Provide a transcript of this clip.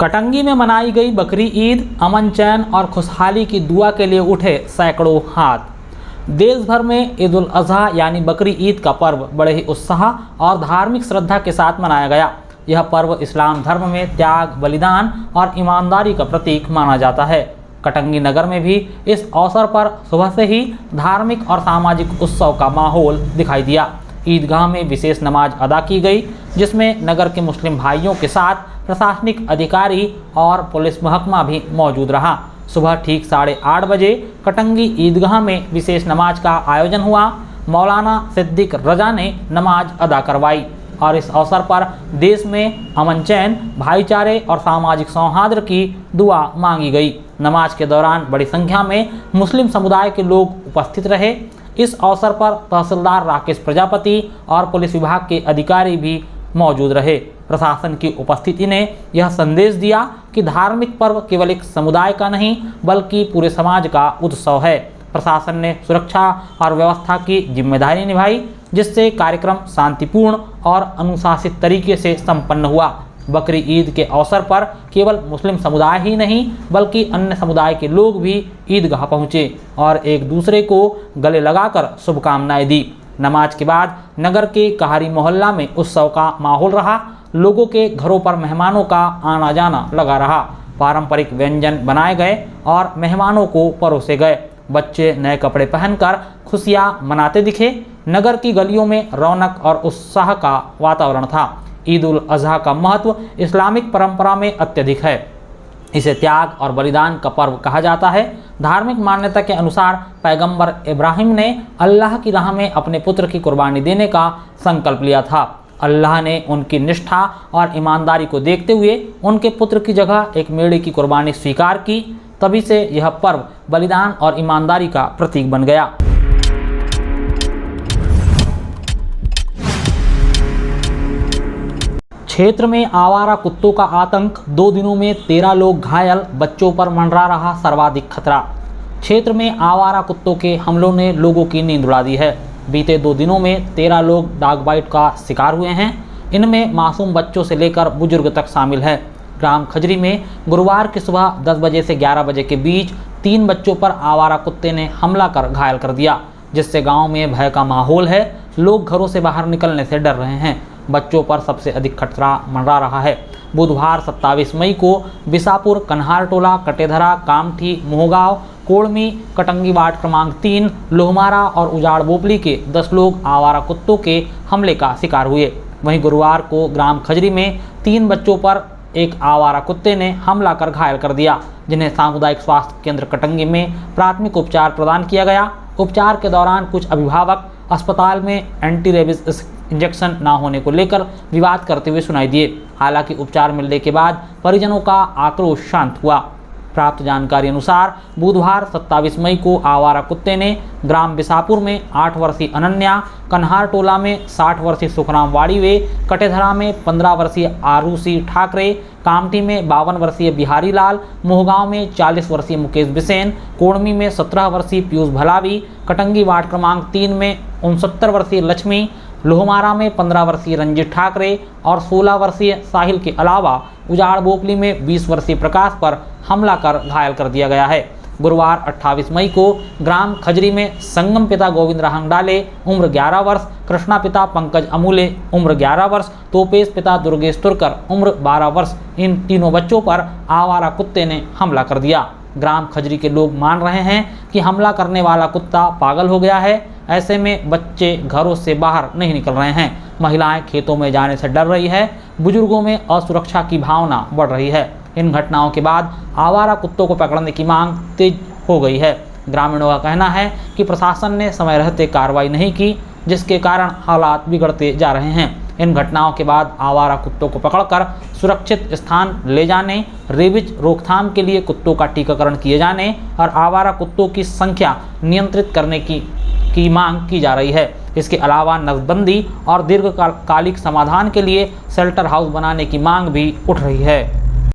कटंगी में मनाई गई बकरी ईद, अमन चैन और खुशहाली की दुआ के लिए उठे सैकड़ों हाथ। देश भर में ईद उल अजहा यानी बकरी ईद का पर्व बड़े ही उत्साह और धार्मिक श्रद्धा के साथ मनाया गया। यह पर्व इस्लाम धर्म में त्याग, बलिदान और ईमानदारी का प्रतीक माना जाता है। कटंगी नगर में भी इस अवसर पर सुबह से ही धार्मिक और सामाजिक उत्सव का माहौल दिखाई दिया। ईदगाह में विशेष नमाज अदा की गई, जिसमें नगर के मुस्लिम भाइयों के साथ प्रशासनिक अधिकारी और पुलिस महकमा भी मौजूद रहा। सुबह ठीक 8:30 बजे कटंगी ईदगाह में विशेष नमाज का आयोजन हुआ। मौलाना सिद्दीक रजा ने नमाज अदा करवाई और इस अवसर पर देश में अमन चैन, भाईचारे और सामाजिक सौहार्द की दुआ मांगी गई। नमाज के दौरान बड़ी संख्या में मुस्लिम समुदाय के लोग उपस्थित रहे। इस अवसर पर तहसीलदार राकेश प्रजापति और पुलिस विभाग के अधिकारी भी मौजूद रहे। प्रशासन की उपस्थिति ने यह संदेश दिया कि धार्मिक पर्व केवल एक समुदाय का नहीं बल्कि पूरे समाज का उत्सव है। प्रशासन ने सुरक्षा और व्यवस्था की जिम्मेदारी निभाई, जिससे कार्यक्रम शांतिपूर्ण और अनुशासित तरीके से संपन्न हुआ। बकरी ईद के अवसर पर केवल मुस्लिम समुदाय ही नहीं बल्कि अन्य समुदाय के लोग भी ईदगाह पहुँचे और एक दूसरे को गले लगाकर शुभकामनाएं दी। नमाज के बाद नगर के कहारी मोहल्ला में उत्सव का माहौल रहा। लोगों के घरों पर मेहमानों का आना जाना लगा रहा। पारंपरिक व्यंजन बनाए गए और मेहमानों को परोसे गए। बच्चे नए कपड़े पहनकर खुशियां मनाते दिखे। नगर की गलियों में रौनक और उत्साह का वातावरण था। ईद उल अजहा का महत्व इस्लामिक परंपरा में अत्यधिक है। इसे त्याग और बलिदान का पर्व कहा जाता है। धार्मिक मान्यता के अनुसार पैगंबर इब्राहिम ने अल्लाह की राह में अपने पुत्र की कुर्बानी देने का संकल्प लिया था। अल्लाह ने उनकी निष्ठा और ईमानदारी को देखते हुए उनके पुत्र की जगह एक मेढ़े की कुर्बानी स्वीकार की। तभी से यह पर्व बलिदान और ईमानदारी का प्रतीक बन गया। क्षेत्र में आवारा कुत्तों का आतंक, 2 दिनों में 13 लोग घायल, बच्चों पर मंडरा रहा सर्वाधिक खतरा। क्षेत्र में आवारा कुत्तों के हमलों ने लोगों की नींद उड़ा दी है। बीते 2 दिनों में 13 लोग डॉग बाइट का शिकार हुए हैं। इनमें मासूम बच्चों से लेकर बुजुर्ग तक शामिल है। ग्राम खजरी में गुरुवार की सुबह 10 बजे से 11 बजे के बीच 3 बच्चों पर आवारा कुत्ते ने हमला कर घायल कर दिया, जिससे गाँव में भय का माहौल है। लोग घरों से बाहर निकलने से डर रहे हैं। बच्चों पर सबसे अधिक खतरा मंडरा रहा है। बुधवार 27 मई को बिसापुर, कन्हारटोला, कटेधरा, कामठी, मोहगांव, कोड़मी, कटंगी वार्ड क्रमांक 3, लोहमारा और उजाड़ बोपली के 10 लोग आवारा कुत्तों के हमले का शिकार हुए। वहीं गुरुवार को ग्राम खजरी में 3 बच्चों पर एक आवारा कुत्ते ने हमला कर घायल कर दिया, जिन्हें सामुदायिक स्वास्थ्य केंद्र कटंगी में प्राथमिक उपचार प्रदान किया गया। उपचार के दौरान कुछ अभिभावक अस्पताल में एंटी रेबीज इंजेक्शन न होने को लेकर विवाद करते हुए सुनाई दिए। हालांकि उपचार मिलने के बाद परिजनों का आक्रोश शांत हुआ। प्राप्त जानकारी अनुसार बुधवार 27 मई को आवारा कुत्ते ने ग्राम बिसापुर में 8 वर्षीय अनन्या, कन्हारटोला में 60 वर्षीय सुखराम वाड़ीवे, कटेधरा में 15 वर्षीय आरूसी ठाकरे, कामठी में 52 वर्षीय बिहारी लाल, मोहगांव में 40 वर्षीय मुकेश बिसेन, कोड़मी में 17 वर्षीय पीयूष भलावी, कटंगी वार्ड क्रमांक 3 में 69 वर्षीय लक्ष्मी, लोहमारा में 15 वर्षीय रंजीत ठाकरे और 16 वर्षीय साहिल के अलावा उजाड़ बोपली में 20 वर्षीय प्रकाश पर हमला कर घायल कर दिया गया है। गुरुवार 28 मई को ग्राम खजरी में संगम पिता गोविंद राहंगडाले उम्र 11 वर्ष, कृष्णा पिता पंकज अमूले उम्र 11 वर्ष, तोपेश पिता दुर्गेश तुरकर उम्र 12 वर्ष, इन तीनों बच्चों पर आवारा कुत्ते ने हमला कर दिया। ग्राम खजरी के लोग मान रहे हैं कि हमला करने वाला कुत्ता पागल हो गया है। ऐसे में बच्चे घरों से बाहर नहीं निकल रहे हैं। महिलाएं खेतों में जाने से डर रही है। बुजुर्गों में असुरक्षा की भावना बढ़ रही है। इन घटनाओं के बाद आवारा कुत्तों को पकड़ने की मांग तेज हो गई है। ग्रामीणों का कहना है कि प्रशासन ने समय रहते कार्रवाई नहीं की, जिसके कारण हालात बिगड़ते जा रहे हैं। इन घटनाओं के बाद आवारा कुत्तों को पकड़कर सुरक्षित स्थान ले जाने, रेबीज रोकथाम के लिए कुत्तों का टीकाकरण किए जाने और आवारा कुत्तों की संख्या नियंत्रित करने की मांग की जा रही है। इसके अलावा नसबंदी और दीर्घकालिक समाधान के लिए शेल्टर हाउस बनाने की मांग भी उठ रही है।